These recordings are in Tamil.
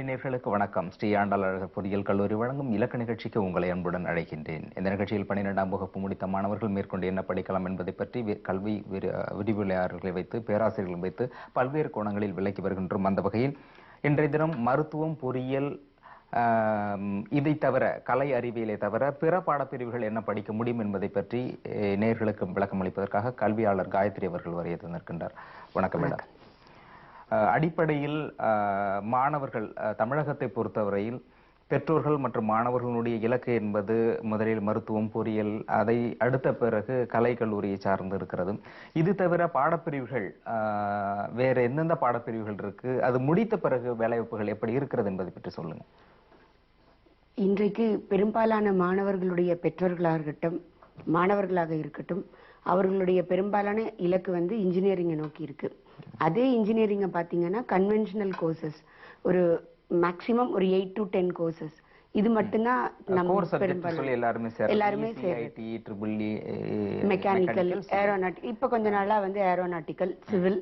நேயர்களுக்கு வணக்கம். ஸ்ரீ ஆண்டாளர் பொறியியல் கல்லூரி வழங்கும் இலக்க நிகழ்ச்சிக்கு உங்களை அன்புடன் அழைக்கின்றேன். இந்த நிகழ்ச்சியில் 12ஆம் வகுப்பு முடித்த மாணவர்கள் மேற்கொண்டு என்ன படிக்கலாம் என்பதை பற்றி கல்வி விரிவுரையாளர்களை வைத்து பேராசிரியர்களை வைத்து பல்வேறு கோணங்களில் விளக்கி வருகின்றோம். அந்த வகையில் இன்றைய தினம் மருத்துவம், பொறியியல், இதை தவிர கலை அறிவியலை தவிர பிற பாடப்பிரிவுகள் என்ன படிக்க முடியும் என்பதை பற்றி நேயர்களுக்கு விளக்கம் அளிப்பதற்காக கல்வியாளர் காயத்ரி அவர்கள் வருகை தந்திருக்கின்றார். வணக்கம் மேடம். அடிப்படையில் மாணவர்கள் தமிழகத்தை பொறுத்தவரையில் பெற்றோர்கள் மற்றும் மாணவர்களுடைய இலக்கு என்பது முதலில் மருத்துவம், பொறியியல், அதை அடுத்த பிறகு கலை கல்லூரியை சார்ந்து இருக்கிறது. இது தவிர பாடப்பிரிவுகள் வேற எந்தெந்த பாடப்பிரிவுகள் இருக்கு, அது முடித்த பிறகு வேலைவாய்ப்புகள் எப்படி இருக்கிறது என்பதை பற்றி சொல்லுங்க. இன்றைக்கு பெரும்பாலான மாணவர்களுடைய மாணவர்களாக இருக்கட்டும், அவர்களுடைய பெரும்பாலான இலக்கு வந்து இன்ஜினியரிங்கை நோக்கி இருக்கு. அதே இன்ஜினியரிங்கை பார்த்தீங்கன்னா கன்வென்ஷனல் கோர்சஸ் ஒரு மேக்சிமம் ஒரு 8 to 10 கோர்சஸ், இது மட்டும்தான் நம்ம எல்லாருமே மெக்கானிக்கல், ஏரோநாட்டிக்கல், இப்ப கொஞ்ச நாளா வந்து ஏரோநாட்டிக்கல், சிவில்,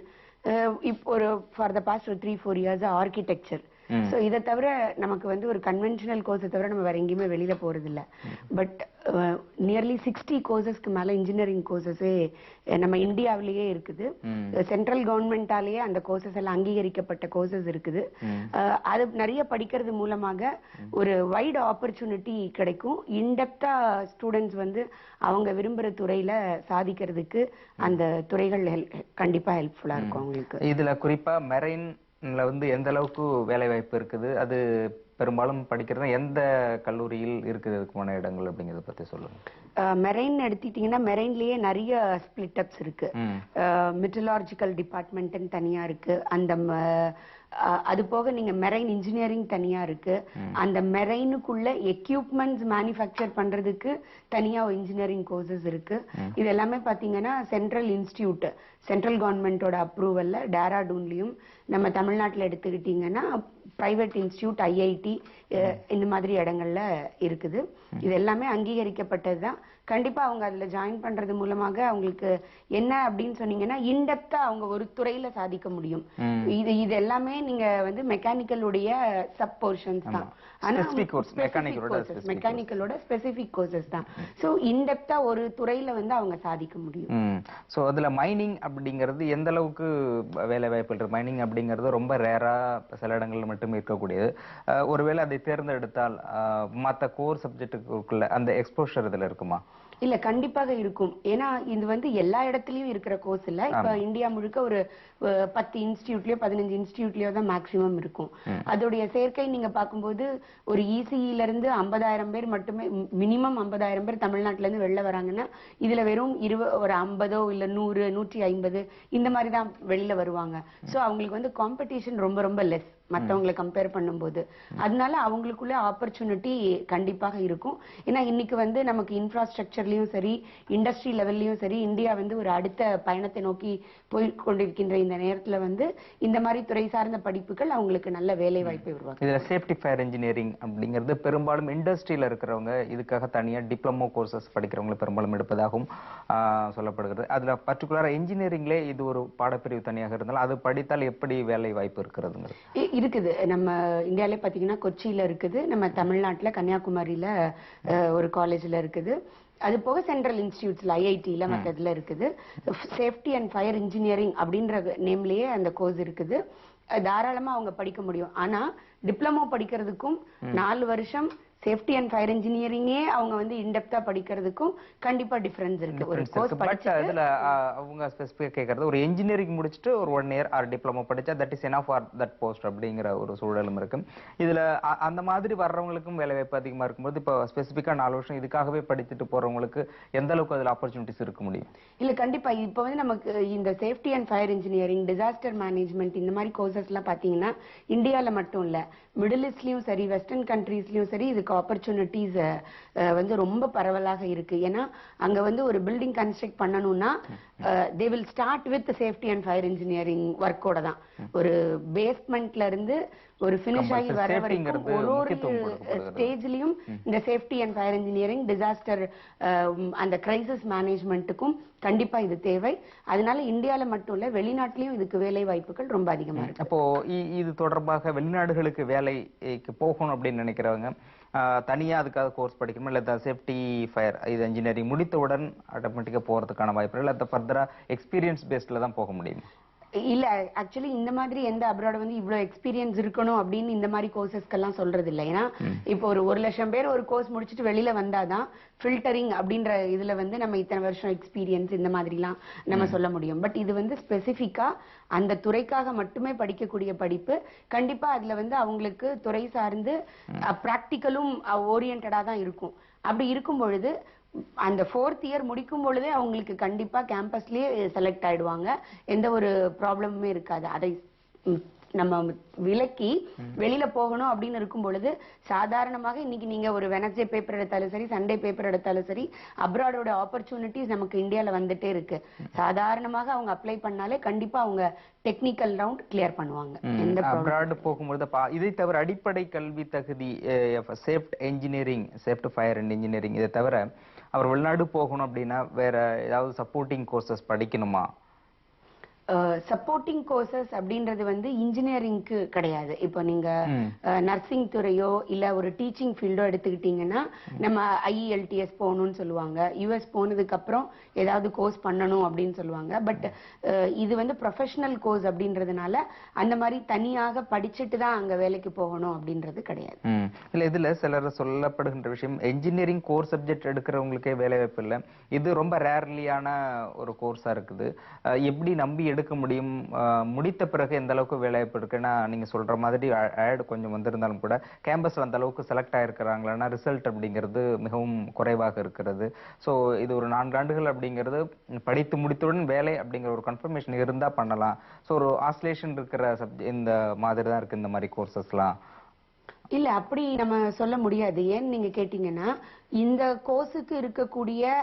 இப்போ ஒரு for the past 3-4 years architecture. So இதை தவிர நமக்கு வந்து ஒரு கன்வென்ஷனல் கோர்ஸை தவிர நம்ம வேற எங்கேயுமே வெளியில போறது இல்ல. பட் நியர்லி 60 கோர்சஸ்க்கு மேல இன்ஜினியரிங் கோர்சஸே நம்ம இந்தியாவிலேயே இருக்குது. சென்ட்ரல் கவர்மெண்டாலேயே அந்த கோர்சஸ் எல்லாம் அங்கீகரிக்கப்பட்ட கோர்சஸ் இருக்குது. அது நிறைய படிக்கிறது மூலமாக ஒரு வைட் ஆப்பர்ச்சுனிட்டி கிடைக்கும். இன்டெப்தா ஸ்டூடெண்ட்ஸ் வந்து அவங்க விரும்புற துறையில சாதிக்கிறதுக்கு அந்த துறைகள் கண்டிப்பா ஹெல்ப்ஃபுல்லா இருக்கும் அவங்களுக்கு. இதுல குறிப்பா மெரைன் வந்து எந்த அளவுக்கு வேலை வாய்ப்பு இருக்குது, அது பெரும்பாலும் படிக்கிறது எந்த கல்லூரியில் இருக்கிறதுக்குமான இடங்கள் அப்படிங்கறத பத்தி சொல்லுங்க. மெரைன் எடுத்துட்டீங்கன்னா மெரைன்லயே நிறைய ஸ்பிளிட் அப்ஸ் இருக்கு. மெட்டலர்ஜிக்கல் டிபார்ட்மெண்ட் தனியா இருக்கு. அந்த அது போக நீங்க மெரைன் இன்ஜினியரிங் தனியா இருக்கு. அந்த மெரைனுக்குள்ள எக்யூப்மெண்ட்ஸ் மேனுஃபேக்சர் பண்றதுக்கு தனியா இன்ஜினியரிங் கோர்சஸ் இருக்கு. இது எல்லாமே பாத்தீங்கன்னா சென்ட்ரல் இன்ஸ்டிடியூட், சென்ட்ரல் கவர்மெண்டோட அப்ரூவல்ல டேராடூன்லயும், நம்ம தமிழ்நாட்டில் எடுத்துக்கிட்டீங்கன்னா பிரைவேட் இன்ஸ்டிடியூட், ஐஐடி, இந்த மாதிரி இடங்கள்ல இருக்குது. இது எல்லாமே அங்கீகரிக்கப்பட்டதுதான். கண்டிப்பா அவங்க அதுல ஜாயின் பண்றது மூலமாக அவங்களுக்கு என்ன அப்படின்னு சொன்னீங்கன்னா இன்டெப்தா அவங்க ஒரு துறையில சாதிக்க முடியும். இது எல்லாமே நீங்க வந்து மெக்கானிக்கலுடைய சப் போர்ஷன்ஸ் தான். மெக்கானிக்கலோட ஸ்பெசிபிக் கோர்சஸ் தான். சோ இன்டெப்தா ஒரு துறையில வந்து அவங்க சாதிக்க முடியும். சோ அதுல மைனிங் அப்படிங்கிறது எந்த அளவுக்கு வேலை வாய்ப்பு இருக்கு? மைனிங் அப்படிங்கிறது ரொம்ப ரேரா சில இடங்கள்ல மட்டுமே இருக்கக்கூடியது. ஒருவேளை அதை தேர்ந்தெடுத்தால் மற்ற கோர் சப்ஜெக்டுக்குள்ள அந்த எக்ஸ்போஷர் இதுல இருக்குமா? இல்ல, கண்டிப்பாக இருக்கும். ஏன்னா இது வந்து எல்லா இடத்துலயும் இருக்கிற கோர்ஸ் இல்ல. இப்ப இந்தியா முழுக்க ஒரு 10 இன்ஸ்டிடியூட்லயோ 15 இன்ஸ்டிடியூட்லயோ தான் மேக்சிமம் இருக்கும். அதோடைய சேர்க்கை நீங்க பார்க்கும்போது ஒரு இசிஇல இருந்து 50,000 பேர் மட்டுமே, மினிமம் 50,000 பேர் தமிழ்நாட்டுல இருந்து வெளில வராங்கன்னா இதுல வெறும் ஒரு 50 இல்ல 100, 150 இந்த மாதிரி தான் வெளியில வருவாங்க. சோ அவங்களுக்கு வந்து காம்படிஷன் ரொம்ப ரொம்ப லெஸ் மற்றவங்களை கம்பேர் பண்ணும்போது. அதனால அவங்களுக்குள்ள ஆப்பர்ச்சுனிட்டி கண்டிப்பாக இருக்கும். ஏன்னா இன்னைக்கு வந்து நமக்கு இன்ஃப்ராஸ்ட்ரக்சர்லயும் சரி, இண்டஸ்ட்ரி லெவல்லயும் சரி, இந்தியா வந்து ஒரு அடுத்த பயணத்தை நோக்கி போய் கொண்டிருக்கின்ற இந்த நேரத்துல வந்து இந்த மாதிரி துறை சார்ந்த படிப்புகள் அவங்களுக்கு நல்ல வேலை வாய்ப்பை உருவாக்கும். இதுல சேஃப்டி ஃபயர் இன்ஜினியரிங் அப்படிங்கிறது பெரும்பாலும் இண்டஸ்ட்ரியில இருக்கிறவங்க இதுக்காக தனியா டிப்ளமோ கோர்சஸ் படிக்கிறவங்களை பெரும்பாலும் எடுப்பதாகவும் சொல்லப்படுகிறது. அதுல பர்டிகுலரா இன்ஜினியரிங்லே இது ஒரு பாடப்பிரிவு தனியாக இருந்தாலும் அது படித்தால் எப்படி வேலை வாய்ப்பு இருக்கிறதுங்க? இருக்குது. நம்ம இந்தியாவிலே பாத்தீங்கன்னா கொச்சியில இருக்குது, நம்ம தமிழ்நாட்டுல கன்னியாகுமரியில ஒரு காலேஜ்ல இருக்குது. அது போக சென்ட்ரல் இன்ஸ்டிடியூட்ஸ்ல ஐஐடில மற்றதுல இருக்குது. சேஃப்டி அண்ட் ஃபயர் இன்ஜினியரிங் அப்படின்ற நேம்லயே அந்த கோர்ஸ் இருக்குது. தாராளமா அவங்க படிக்க முடியும். ஆனா டிப்ளமோ படிக்கிறதுக்கும் 4 வருஷம் சேஃப்டி அண்ட் ஃபயர் இன்ஜினியரிங்கே அவங்க வந்து இன்டெப்தா படிக்கிறதுக்கும் கண்டிப்பா டிஃபரன்ஸ் இருக்கு. ஒரு கோர்ஸ் படிச்சா அதுல அவங்க ஸ்பெசிஃபிக்கா கேக்குறது ஒரு இன்ஜினியரிங் முடிச்சிட்டு ஒரு 1 இயர் ஆர் டிப்ளமோ படிச்சா that is enough for that post அப்படிங்கிற ஒரு சூழலும் இருக்கு. இதுல அந்த மாதிரி வர்றவங்களுக்கும் வேலை வாய்ப்பு அதிகமா இருக்கும்போது இப்போ ஸ்பெசிஃபிக்கா 4 வருஷம் இதுக்காகவே படிச்சுட்டு போறவங்களுக்கு எந்த அளவுக்கு அதுல ஆப்பர்ச்சுனிட்டிஸ் இருக்க முடியும்? இல்ல, கண்டிப்பா. இப்போ வந்து நமக்கு இந்த safety and fire engineering, disaster management, இந்த மாதிரி கோர்சஸ் எல்லாம் பாத்தீங்கன்னா இந்தியால மட்டும் இல்ல, மிடில் ஈஸ்ட்லயும் சரி, வெஸ்டர்ன் கண்ட்ரீஸ்லயும் சரி இது ஆப்பர்ச்சுனிட்டிஸ் வந்து ரொம்ப பரவலாக இருக்கு. ஏன்னா அங்க வந்து ஒரு பில்டிங் கன்ஸ்ட்ரக்ட் பண்ணணும்னா they will start with safety and fire engineering ஒர்க்கோட தான். ஒரு பேஸ்மெண்ட்ல இருந்து ஒரு ஃபினிஷ் ஆகி வர வரைக்கும் ஒரு ஸ்டேஜ்லயும் இந்த safety and fire engineering, disaster, அந்த கிரைசிஸ் மேனேஜ்மெண்ட்டுக்கும் கண்டிப்பா இது தேவை. அதனால இந்தியால மட்டும் இல்ல, வெளிநாட்டிலயும் இதுக்கு வேலை வாய்ப்புகள் ரொம்ப அதிகமா இருக்கு. அப்போ இது தொடர்பாக வெளிநாடுகளுக்கு வேலைக்கு போகணும் அப்படின்னு நினைக்கிறவங்க தனியா அதுக்காக கோர்ஸ் படிக்கணும், இல்ல சேஃப்டி ஃபயர் இது இன்ஜினியரிங் முடித்தவுடன் ஆட்டோமேட்டிக்கா போறதுக்கான வாய்ப்பு, இல்ல ஃபர்தரா எக்ஸ்பீரியன்ஸ் பேஸ்ட்ல தான் போக முடியும்? இல்ல, ஆக்சுவலி இந்த மாதிரி எந்த அப்ராட் வந்து இவ்வளவு எக்ஸ்பீரியன்ஸ் இருக்கணும் அப்படின்னு இந்த மாதிரி கோர்சஸ்க்கெல்லாம் சொல்றது இல்லை. ஏன்னா இப்போ ஒரு 1,00,000 பேர் ஒரு கோர்ஸ் முடிச்சுட்டு வெளியில வந்தாதான் ஃபில்டரிங் அப்படின்ற இதுல வந்து நம்ம இத்தனை வருஷம் எக்ஸ்பீரியன்ஸ் இந்த மாதிரிலாம் நம்ம சொல்ல முடியும். பட் இது வந்து ஸ்பெசிபிக்கா அந்த துறைக்காக மட்டுமே படிக்கக்கூடிய படிப்பு. கண்டிப்பா அதுல வந்து அவங்களுக்கு துறை சார்ந்து பிராக்டிக்கலும் ஓரியன்டா தான் இருக்கும். அப்படி இருக்கும் பொழுது அந்த 4th இயர் முடிக்கும் பொழுதே அவங்களுக்கு கண்டிப்பா கேம்பஸ்லயே செலக்ட் ஆயிடுவாங்க. எந்த ஒரு ப்ராப்ளமுமே இருக்காது. அதை நம்ம விலக்கி வெளியில போகணும் அப்படின்னு இருக்கும் பொழுது சாதாரணமாக இன்னைக்கு நீங்க ஒரு வெனஸ்டே பேப்பர் எடுத்தாலும் சரி, சண்டே பேப்பர் எடுத்தாலும் சரி, அப்ராடோட ஆப்பர்ச்சுனிட்டிஸ் நமக்கு இந்தியால வந்துட்டே இருக்கு. சாதாரணமாக அவங்க அப்ளை பண்ணாலே கண்டிப்பா அவங்க டெக்னிக்கல் ரவுண்ட் கிளியர் பண்ணுவாங்க. அப்ராட் போகும்போது இதை தவிர அடிப்படை கல்வி தகுதி சேஃப்ட் இன்ஜினியரிங், சேஃப்ட் ஃபயர் அண்ட் இன்ஜினியரிங், இதை தவிர அவர் வெளிநாடு போகணும் அப்படின்னா வேற ஏதாவது சப்போர்ட்டிங் கோர்சஸ் படிக்கணுமா? சப்போர்ட்டிங் கோர்சஸ் அப்படின்றது வந்து இன்ஜினியரிங்க்கு கிடையாது. இப்போ நீங்க நர்சிங் துறையோ இல்ல ஒரு டீச்சிங் ஃபீல்டோ எடுத்துக்கிட்டீங்கன்னா நம்ம IELTS போகணும்னு சொல்லுவாங்க. US போனதுக்கு அப்புறம் ஏதாவது கோர்ஸ் பண்ணணும் அப்படின்னு சொல்லுவாங்க. பட் இது வந்து ப்ரொஃபஷனல் கோர்ஸ் அப்படின்றதுனால அந்த மாதிரி தனியாக படிச்சுட்டு தான் அங்க வேலைக்கு போகணும் அப்படின்றது கிடையாது. இல்ல இதுல சிலர் சொல்லப்படுகின்ற விஷயம், என்ஜினியரிங் கோர்ஸ் சப்ஜெக்ட் எடுக்கிறவங்களுக்கே வேலை வாய்ப்பு இல்லை, இது ரொம்ப ரேர்லியான ஒரு கோர்ஸா இருக்குது, எப்படி நம்பி எடுக்க முடியும், முடித்த பிறகு எந்த அளவுக்கு வேலைவாய்ப்பு இருக்குன்னா நீங்க சொல்ற மாதிரி ஆட் கொஞ்சம் வந்திருந்தாலும் கூட கேம்பஸ்ல அந்த அளவுக்கு செலக்ட் ஆயிருக்கிறாங்களா, ரிசல்ட் அப்படிங்கிறது மிகவும் குறைவாக இருக்கிறது. ஸோ இது ஒரு 4 ஆண்டுகள் அப்படிங்கிறது படித்து முடித்தவுடன் வேலை அப்படிங்கிற ஒரு கன்ஃபர்மேஷன் இருந்தா பண்ணலாம். ஸோ ஒரு ஆஸ்லேஷன் இருக்கிற இந்த மாதிரி தான் இருக்கு இந்த மாதிரி கோர்சஸ்லாம். இல்ல அப்படி நம்ம சொல்ல முடியாது. ஏன்னு நீங்க கேட்டீங்கன்னா இந்த கோர்ஸுக்கு இருக்கக்கூடிய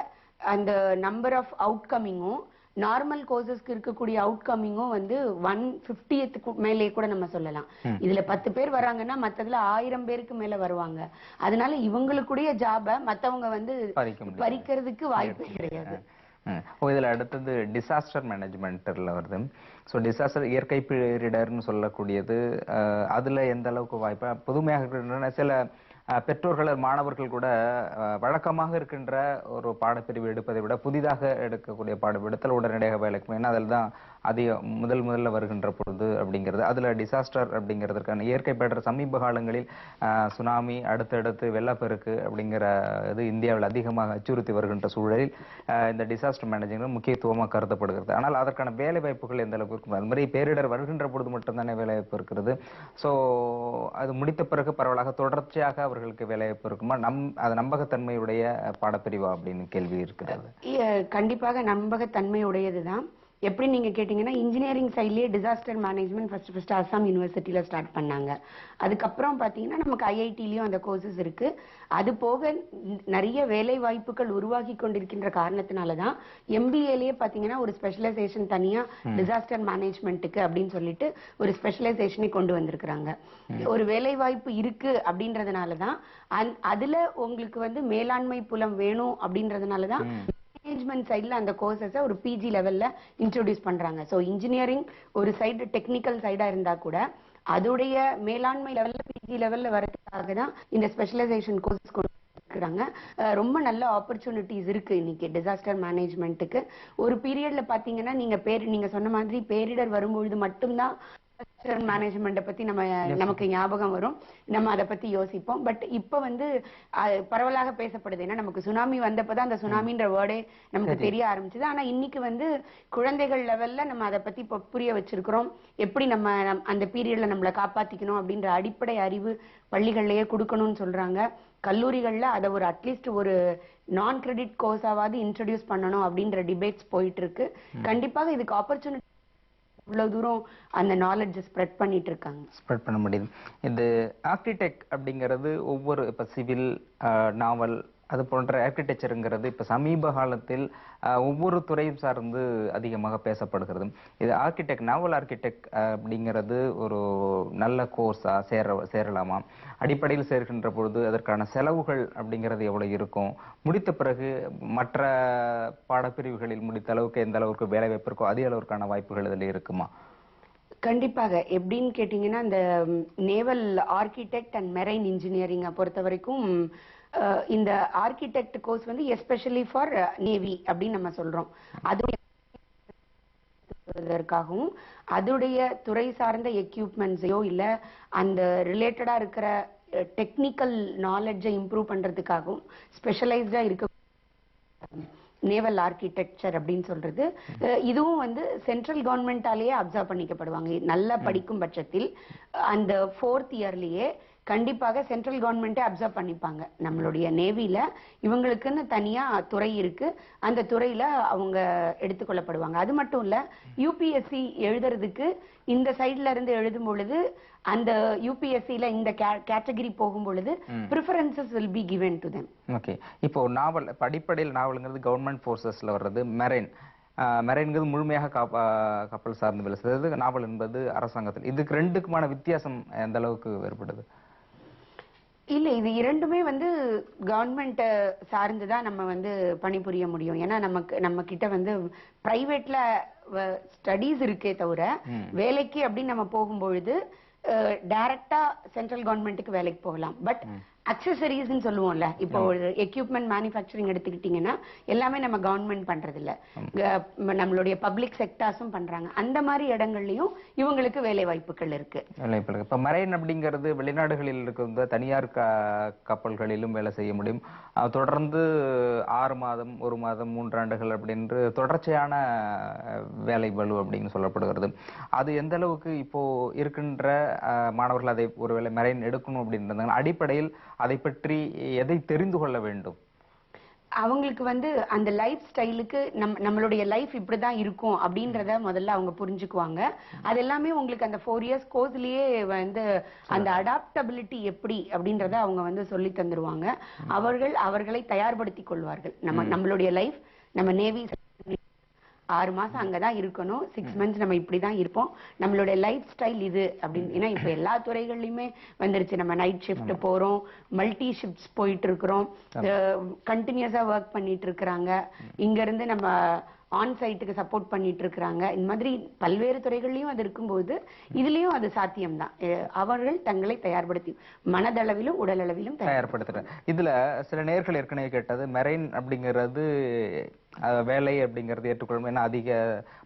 அந்த நம்பர் ஆஃப் அவுட்கமிங்கும் நார்மல் கோர்சஸ்க்கு இருக்கக்கூடிய அவுட்கமிங்கும் வந்து 150க்கு மேலே கூட நம்ம சொல்லலாம். இதுல 10 பேர் வராங்கன்னா மத்ததுல 1000 பேருக்கு மேல வருவாங்க. அதனால இவங்களுக்குடைய ஜாப மத்தவங்க வந்து பறிக்கிறதுக்கு வாய்ப்பு கிடையாது. இதுல அடுத்தது டிசாஸ்டர் மேனேஜ்மெண்ட்ல வருது. ஸோ டிசாஸ்டர் இயற்கை பேரிடர்னு சொல்லக்கூடியது, அதுல எந்த அளவுக்கு வாய்ப்பு புதுமையாக சில பெற்றோர்கள் மாணவர்கள் கூட வழக்கமாக இருக்கின்ற ஒரு பாடப்பிரிவு எடுப்பதை விட புதிதாக எடுக்கக்கூடிய பாடப்பிடித்தல் உடனடியாக வேலைக்கு, ஏன்னா அதில் தான் அதிக முதல்ல வருகின்ற பொழுது அப்படிங்கிறது. அதுல டிசாஸ்டர் அப்படிங்கிறதுக்கான இயற்கை பேரிடர் சமீப காலங்களில் சுனாமி, அடுத்தடுத்து வெள்ளப்பெருக்கு அப்படிங்கிற இது இந்தியாவில் அதிகமாக அச்சுறுத்தி வருகின்ற சூழலில் இந்த டிசாஸ்டர் மேனேஜ்மெண்ட் முக்கியத்துவமாக கருதப்படுகிறது. ஆனால் அதற்கான வேலை வாய்ப்புகள் எந்த அளவுக்கு இருக்கும்? அது மாதிரி பேரிடர் வருகின்ற பொழுது மட்டும்தானே வேலை வாய்ப்பு இருக்கிறது. ஸோ அது முடித்த பிறகு பரவலாக தொடர்ச்சியாக அவர்களுக்கு வேலை வாய்ப்பு இருக்குமா? அது நம்பகத்தன்மையுடைய பாடப்பிரிவா அப்படின்னு கேள்வி இருக்கிறது. கண்டிப்பாக நம்பகத்தன்மையுடையதுதான். எப்படி நீங்க கேட்டீங்கன்னா இன்ஜினியரிங் சைட்லயே டிசாஸ்டர் மேனேஜ்மெண்ட் ஃபர்ஸ்ட் அசாம் யூனிவர்சிட்டியில ஸ்டார்ட் பண்ணாங்க. அதுக்கப்புறம் பாத்தீங்கன்னா நமக்கு IITலயும் அந்த கோர்சஸ் இருக்கு. அது போக நிறைய வேலை வாய்ப்புகள் உருவாகி கொண்டிருக்கின்ற காரணத்தினாலதான் MBAலயே பாத்தீங்கன்னா ஒரு ஸ்பெஷலைசேஷன் தனியா டிசாஸ்டர் மேனேஜ்மெண்ட்டுக்கு அப்படின்னு சொல்லிட்டு ஒரு ஸ்பெஷலைசேஷனை கொண்டு வந்திருக்கிறாங்க. ஒரு வேலை வாய்ப்பு இருக்கு அப்படின்றதுனாலதான் அதுல உங்களுக்கு வந்து மேலாண்மை புலம் வேணும் அப்படின்றதுனாலதான் மேனேஜ்மெண்ட் சைட்ல அந்த கோர்சஸ் ஒரு PG லெவல்ல இன்ட்ரோடியூஸ் பண்றாங்க. சோ இன்ஜினியரிங் ஒரு சைடு டெக்னிக்கல் சைடா இருந்தா கூட அதோடைய மேலாண்மை லெவல்ல PG லெவல்ல வரதுக்காக தான் இந்த ஸ்பெஷலைசேஷன் கோர்சஸ் கொடுக்குறாங்க. ரொம்ப நல்ல ஆப்பர்ச்சுனிட்டிஸ் இருக்கு இன்னைக்கு டிசாஸ்டர் மேனேஜ்மெண்ட்டுக்கு. ஒரு பீரியட்ல பாத்தீங்கன்னா நீங்க சொன்ன மாதிரி பேரிடர் வரும்பொழுது மட்டும்தான் மேனேஜ்மெண்ட பத்தி நமக்கு ஞாபகம் வரும், நம்ம அதை பத்தி யோசிப்போம். பட் இப்ப வந்து பரவலாக பேசப்படுது. ஏன்னா நமக்கு சுனாமி வந்தப்பதான் அந்த சுனாமின்ற வேர்டே நமக்கு தெரிய ஆரம்பிச்சது. ஆனா இன்னைக்கு வந்து குழந்தைகள் லெவல்ல நம்ம அதை பத்தி புரிய வச்சிருக்கிறோம். எப்படி நம்ம அந்த பீரியட்ல நம்மளை காப்பாத்திக்கணும் அப்படின்ற அடிப்படை அறிவு பள்ளிகள்லயே கொடுக்கணும்னு சொல்றாங்க. கல்லூரிகள்ல அதை ஒரு அட்லீஸ்ட் ஒரு நான் கிரெடிட் கோர்ஸாவது இன்ட்ரோடியூஸ் பண்ணணும் அப்படின்ற டிபேட்ஸ் போயிட்டு இருக்கு. கண்டிப்பாக இதுக்கு ஆப்பர்ச்சுனிட்டி இவ்வளவு தூரம் அந்த நாலேஜ் ஸ்ப்ரெட் பண்ணிட்டு இருக்காங்க. ஸ்ப்ரெட் பண்ண முடியுது. இது ஆர்கிடெக்ட் அப்படிங்கிறது ஒவ்வொரு இப்ப சிவில், நாவல், அது போன்ற ஆர்கிடெக்சருங்கிறது இப்ப சமீப காலத்தில் ஒவ்வொரு துறையும் சார்ந்து அதிகமாக பேசப்படுகிறது. இது ஆர்கிடெக்ட், நாவல் ஆர்கிடெக்ட் அப்படிங்கிறது ஒரு நல்ல கோர்ஸா சேரலாமா? அடிப்படையில் சேர்க்கின்ற பொழுது அதற்கான செலவுகள் அப்படிங்கிறது எவ்வளவு இருக்கும்? முடித்த பிறகு மற்ற பாடப்பிரிவுகளில் முடித்த அளவுக்கு எந்த அளவுக்கு வேலை வாய்ப்பு இருக்கோ அதே அளவுக்கான வாய்ப்புகள் இதில் இருக்குமா? கண்டிப்பாக. எப்படின்னு கேட்டீங்கன்னா, இந்த naval architect and marine engineering பொறுத்த வரைக்கும் இந்த ஆர்கிடெக்ட் கோர்ஸ் வந்து எஸ்பெஷலி ஃபார் நேவி அப்படின்னு நம்ம சொல்றோம். அதற்காகவும் அதோடைய துறை சார்ந்த எக்யூப்மெண்ட்ஸையோ இல்ல அந்த ரிலேட்டடா இருக்கிற டெக்னிக்கல் நாலேஜை இம்ப்ரூவ் பண்றதுக்காகவும் ஸ்பெஷலைஸ்டா இருக்க நேவல் ஆர்கிடெக்சர் அப்படின்னு சொல்றது. இதுவும் வந்து சென்ட்ரல் கவர்மெண்டாலேயே அப்சர்வ் பண்ணிக்கப்படுவாங்க. நல்லா படிக்கும் பட்சத்தில் அந்த 4th இயர்லயே கண்டிப்பாக சென்ட்ரல் கவர்மெண்டே அப்சர்வ் பண்ணிப்பாங்க. நம்மளுடைய நேவில இவங்களுக்குன்னு தனியா துறை இருக்கு, அந்த துறையில அவங்க எடுத்துக்கொள்ளப்படுவாங்க. அது மட்டும் இல்ல, யூபிஎஸ்சி எழுதுறதுக்கு இந்த சைட்ல இருந்து எழுதும் பொழுது அந்த யூபிஎஸ்சில இந்த கேட்டகரி போகும் பொழுது preferences will be given to them. Okay. இப்போ நாவல், அடிப்படையில் நாவலுங்கிறது கவர்மெண்ட் ஃபோர்ஸஸ்ல வர்றது. மெரைன்ங்கிறது முழுமையாக கப்பல் சார்ந்து வேலை செய்வது. நாவல் என்பது அரசாங்கத்தில். இதுக்கு ரெண்டுக்குமான வித்தியாசம் எந்த அளவுக்கு வேறுபடுது? இல்ல, இது இரண்டுமே வந்து கவர்மெண்ட் சார்ந்துதான் நம்ம வந்து பணிபுரிய முடியும். ஏன்னா நம்ம கிட்ட வந்து பிரைவேட்ல ஸ்டடீஸ் இருக்கே தவிர வேலைக்கு அப்படின்னு நம்ம போகும்பொழுது டைரக்டா சென்ட்ரல் கவர்மெண்ட்டுக்கு வேலைக்கு போகலாம். பட் அக்சசரிஸ் சொல்லுவோம்ல, இப்போ ஒரு எக்யூப்மெண்ட் மேனுஃபேக்சரிங் எடுத்துக்கிட்டீங்கன்னா எல்லாமே நம்ம கவர்மெண்ட் பண்றது இல்ல, நம்மளுடைய பப்ளிக் செக்டார்ஸும் பண்றாங்க. அந்த மாதிரி இடங்கள்லயும் இவங்களுக்கு வேலை வாய்ப்புகள் இருக்கு. இப்ப மெரைன் அப்படிங்கிறது வெளிநாடுகளில் இருக்கிற தனியார் கப்பல்களிலும் வேலை செய்ய முடியும். தொடர்ந்து 6 மாதம், 1 மாதம், 3 ஆண்டுகள் அப்படின்னு தொடர்ச்சியான வேலை பளு அப்படின்னு சொல்லப்படுகிறது. அது எந்த அளவுக்கு இப்போ இருக்கின்ற மாணவர்கள் அதை ஒருவேளை மெரைன் எடுக்கணும் அப்படின்றாங்க, அடிப்படையில் அதை பற்றி எதை தெரிந்து கொள்ள வேண்டும்? அவங்களுக்கு வந்து அந்த லைஃப் ஸ்டைலுக்கு நம்மளுடைய லைஃப் இப்படிதான் இருக்கும் அப்படின்றத முதல்ல அவங்க புரிஞ்சுக்குவாங்க. அது எல்லாமே உங்களுக்கு அந்த 4 இயர்ஸ் கோர்ஸ்லயே வந்து அந்த அடாப்டபிலிட்டி எப்படி அப்படின்றத அவங்க வந்து சொல்லி தந்துருவாங்க. அவர்களை தயார்படுத்திக் கொள்வார்கள். நம்மளுடைய லைஃப், நம்ம நேவி 6 மாசம் அங்கதான் இருக்கணும், 6 மந்த்ஸ் நம்ம இப்படிதான் இருப்போம், நம்மளுடைய லைஃப் ஸ்டைல் இது அப்படின்னு. ஏன்னா இப்ப எல்லா துறைகள்லயுமே வந்துருச்சு. நம்ம நைட் ஷிஃப்ட் போறோம், மல்டி ஷிஃப்ட்ஸ் போயிட்டு இருக்கிறோம், கண்டினியூஸா ஒர்க் பண்ணிட்டு இருக்கிறாங்க, இங்க இருந்து நம்ம ஆன் சைட்டுக்கு சப்போர்ட் பண்ணிட்டு இருக்கிறாங்க. இந்த மாதிரி பல்வேறு துறைகள்லயும் அது இருக்கும்போது இதுலயும் அது சாத்தியம்தான். அவர்கள் தங்களை தயார்படுத்தி மனதளவிலும் உடலளவிலும் தயார்படுத்துறேன். இதுல சில நேர்கள் ஏற்கனவே கேட்டது, மெரைன் அப்படிங்கிறது வேலை அப்படிங்கிறது ஏற்றுக்கொள்ளும். ஏன்னா அதிக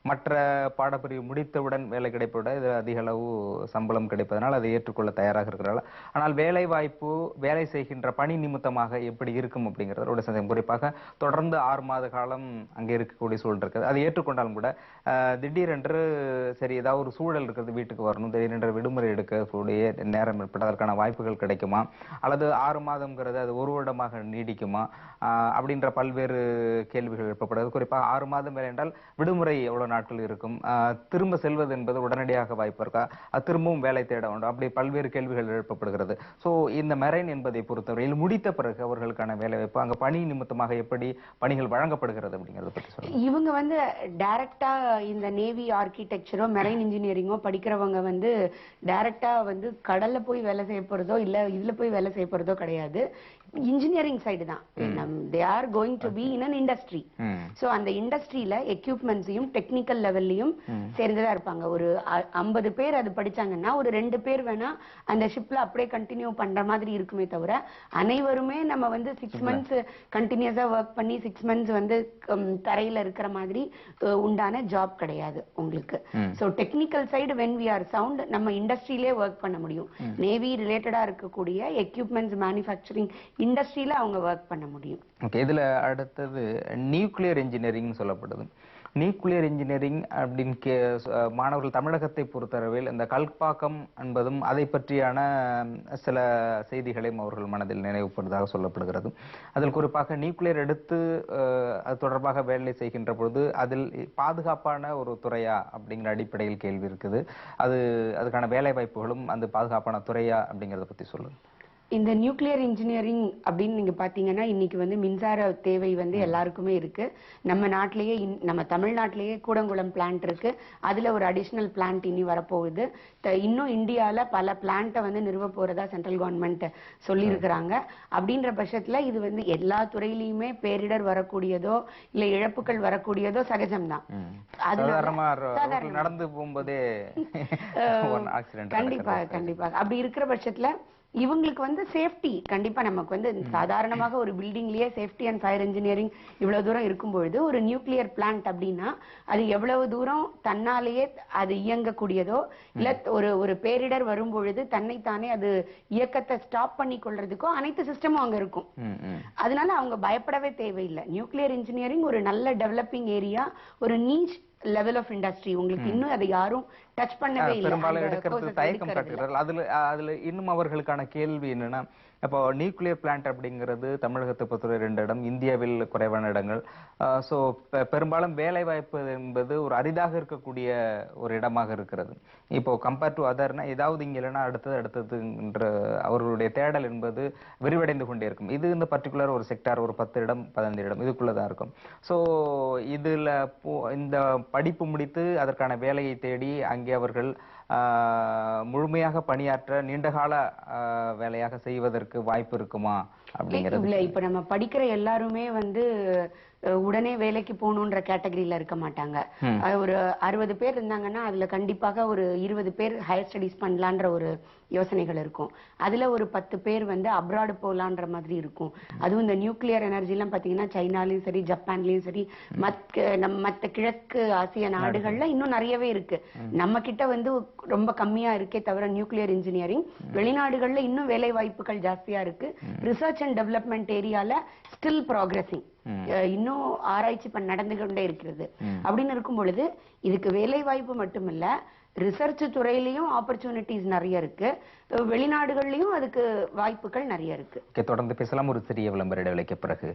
மற்ற பாடப்பிரிவு முடித்தவுடன் வேலை கிடைப்பதை விட இது அதிக அளவு சம்பளம் கிடைப்பதனால் அதை ஏற்றுக்கொள்ள தயாராக இருக்கிறார்கள். ஆனால் வேலை வாய்ப்பு, வேலை செய்கின்ற பணி நிமித்தமாக எப்படி இருக்கும் அப்படிங்கிறதோட சந்தேகம். குறிப்பாக தொடர்ந்து 6 மாத காலம் அங்கே இருக்கக்கூடிய சூழல் இருக்குது. அதை ஏற்றுக்கொண்டாலும் கூட திடீரென்று சரி ஏதாவது ஒரு சூழல் இருக்கிறது, வீட்டுக்கு வரணும், திடீரென்று விடுமுறை எடுக்கக்கூடிய நேரம் ஏற்பட்டு அதற்கான வாய்ப்புகள் கிடைக்குமா, அல்லது 6 மாதம்ங்கிறது அது 1 வருடமாக நீடிக்குமா அப்படின்ற பல்வேறு கேள்விகள் எழுப்பப்படுது. குறிப்பாக 6 மாதம் வேலை என்றால் விடுமுறை எவ்வளவு நாட்கள் இருக்கும், திரும்ப செல்வது என்பது உடனடியாக வாய்ப்பு இருக்கா, திரும்பவும் வேலை தேட வேண்டும், அப்படி பல்வேறு கேள்விகள் எழுப்பப்படுகிறது. சோ இந்த மெரைன் என்பதை பொறுத்தவரையில் முடித்த பிறகு அவர்களுக்கான வேலை வாய்ப்பு, அங்க பணி நிமித்தமாக எப்படி பணிகள் வழங்கப்படுகிறது அப்படிங்கறத பத்தி சொல்லுங்க. இவங்க வந்து டைரக்டா இந்த நேவி ஆர்கிடெக்சரோ மெரைன் இன்ஜினியரிங்கோ படிக்கிறவங்க வந்து டைரக்டா வந்து கடல்ல போய் வேலை செய்ய போறதோ இல்ல இதுல போய் வேலை செய்ய போறதோ கிடையாது. இன்ஜினியரிங் சைடு தான். they are going to be in an industry. So அந்த இண்டஸ்ட்ரியில எக்யூப்மெண்ட்ஸையும் டெக்னிக்கல் லெவல்லையும் சேர்ந்துதான் இருப்பாங்க. ஒரு 50 பேர் அது படிச்சாங்கன்னா ஒரு 2 பேர் வேணா அந்த ஷிப்ல அப்படியே கண்டினியூ பண்ற மாதிரி இருக்குமே தவிர அனைவருமே நம்ம வந்து 6 மந்த்ஸ் கண்டினியூஸா ஒர்க் பண்ணி 6 மந்த்ஸ் வந்து தரையில இருக்கிற மாதிரி உண்டான ஜாப் கிடையாது உங்களுக்கு. So technical side when we are sound நம்ம இண்டஸ்ட்ரியிலே ஒர்க் பண்ண முடியும். நேவி ரிலேட்டடா இருக்கக்கூடிய எக்யூப்மெண்ட்ஸ் மேனுஃபேக்சரிங் இண்டஸ்ட்ரியில அவங்க ஒர்க் பண்ண முடியும். ஓகே. இதுல அடுத்தது நியூக்ளியர் இன்ஜினியரிங் சொல்லப்படுது. நியூக்ளியர் இன்ஜினியரிங் அப்படின்னு மாணவர்கள் தமிழகத்தை பொறுத்தளவில் இந்த கல்பாக்கம் என்பதும் அதை பற்றியான சில செய்திகளையும் அவர்கள் மனதில் நினைவுபடுவதாக சொல்லப்படுகிறது. அதில் குறிப்பாக நியூக்ளியர் எடுத்து அது தொடர்பாக வேலை செய்கின்ற பொழுது அதில் பாதுகாப்பான ஒரு துறையா அப்படிங்கிற அடிப்படையில் கேள்வி இருக்குது. அதுக்கான வேலை வாய்ப்புகளும் அந்த பாதுகாப்பான துறையா அப்படிங்கறத பத்தி சொல்லுங்க. இந்த நியூக்ளியர் இன்ஜினியரிங் அப்படின்னு நீங்க பாத்தீங்கன்னா இன்னைக்கு வந்து மின்சார தேவை வந்து எல்லாருக்குமே இருக்கு. நம்ம நாட்டிலேயே நம்ம தமிழ்நாட்டிலேயே கூடங்குளம் பிளான்ட் இருக்கு. அதுல ஒரு அடிஷனல் பிளான்ட் இனி வரப்போகுது. இன்னும் இந்தியால பல பிளான்ட்டை வந்து நிறுவ போறதா சென்ட்ரல் கவர்மெண்ட் சொல்லி இருக்கிறாங்க. அப்படின்ற பட்சத்துல இது வந்து எல்லா துறையிலயுமே பேரிடர் வரக்கூடியதோ இல்ல இழப்புகள் வரக்கூடியதோ சகஜம்தான். நடந்து போகும்போதே கண்டிப்பா கண்டிப்பா அப்படி இருக்கிற பட்சத்துல இவங்களுக்கு வந்து சேஃப்டி கண்டிப்பா நமக்கு வந்து சாதாரணமாக ஒரு பில்டிங்லயே சேஃப்டி அண்ட் ஃபயர் இன்ஜினியரிங் இவ்வளவு தூரம் இருக்கும்பொழுது ஒரு நியூக்ளியர் பிளான்ட் அப்படின்னா அது எவ்வளவு தூரம் தன்னாலேயே அது இயங்கக்கூடியதோ இல்ல ஒரு பேரிடர் வரும் பொழுது தன்னைத்தானே அது இயக்கத்தை ஸ்டாப் பண்ணி கொள்றதுக்கோ அனைத்து சிஸ்டமும் அங்க இருக்கும். அதனால அவங்க பயப்படவே தேவையில்லை. நியூக்ளியர் இன்ஜினியரிங் ஒரு நல்ல டெவலப்பிங் ஏரியா, ஒரு நீச் லெவல் ஆஃப் இண்டஸ்ட்ரி. உங்களுக்கு இன்னும் அதை யாரும் டச் பண்ணவே இல்லை. பெரும்பாலும் எடுக்கிறது தயக்கம் காட்டுகிறார்கள். அதுல இன்னும் அவர்களுக்கான கேள்வி என்னன்னா, இப்போ நியூக்ளியர் பிளான்ட் அப்படிங்கிறது தமிழகத்தை பொறுத்தவரை 2 இடம், இந்தியாவில் குறைவான இடங்கள். சோ பெரும்பாலும் வேலை வாய்ப்பு என்பது ஒரு அரிதாக இருக்கக்கூடிய ஒரு இடமாக இருக்கிறது. இப்போ கம்பேர் டு அதர்னா ஏதாவது இங்க இல்லைன்னா அடுத்ததுன்ற அவர்களுடைய தேடல் என்பது விரிவடைந்து கொண்டே இருக்கும். இது இந்த பர்டிகுலர் ஒரு செக்டார் ஒரு 10 இடம் 15 இடம் இதுக்குள்ளதான் இருக்கும். சோ இதுல இந்த படிப்பு முடித்து அதற்கான வேலையை தேடி அங்கே அவர்கள் முழுமையாக பணியாற்ற நீண்டகால வேலையாக செய்வதற்கு வாய்ப்பு இருக்குமா அப்படிங்கிறது? இல்ல, இப்ப நம்ம படிக்கிற எல்லாருமே வந்து உடனே வேலைக்கு போகணுன்ற கேட்டகரியில இருக்க மாட்டாங்க. ஒரு 60 பேர் இருந்தாங்கன்னா அதுல கண்டிப்பாக ஒரு 20 பேர் ஹையர் ஸ்டடிஸ் பண்ணலான்ற ஒரு யோசனைகள் இருக்கும். அதுல ஒரு 10 பேர் வந்து அப்ராடு போலான்ற மாதிரி இருக்கும். அதுவும் இந்த நியூக்ளியர் எனர்ஜி எல்லாம் பாத்தீங்கன்னா சைனாலையும் சரி ஜப்பான்லயும் சரி மத்த கிழக்கு ஆசிய நாடுகள்ல இன்னும் நிறையவே இருக்கு. நம்ம கிட்ட வந்து ரொம்ப கம்மியா இருக்கே தவிர நியூக்ளியர் இன்ஜினியரிங் வெளிநாடுகள்ல இன்னும் வேலை வாய்ப்புகள் ஜாஸ்தியா இருக்கு. ரிசர்ச் அண்ட் டெவலப்மெண்ட் ஏரியால ஸ்டில் ப்ராக்ரஸிங், இன்னும் ஆராய்ச்சி நடந்து கொண்டே இருக்கிறது. அப்படின்னு இருக்கும் பொழுது இதுக்கு வேலை வாய்ப்பு மட்டுமில்ல, ரிசர்ச் துறையிலையும் ஆப்பர்ச்சுனிட்டிஸ் நிறைய இருக்கு, வெளிநாடுகள்லயும் அதுக்கு வாய்ப்புகள் நிறைய இருக்கு. தொடர்ந்து பேசலாம் ஒரு சிறிய விளம்பர இடைவெளிக்கு பிறகு.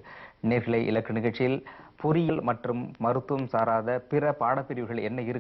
நேர்களை இலக்கு நிகழ்ச்சியில் பொறியியல் மற்றும் மருத்துவம் சாராத பிற பாடப்பிரிவுகள் என்ன இருக்கு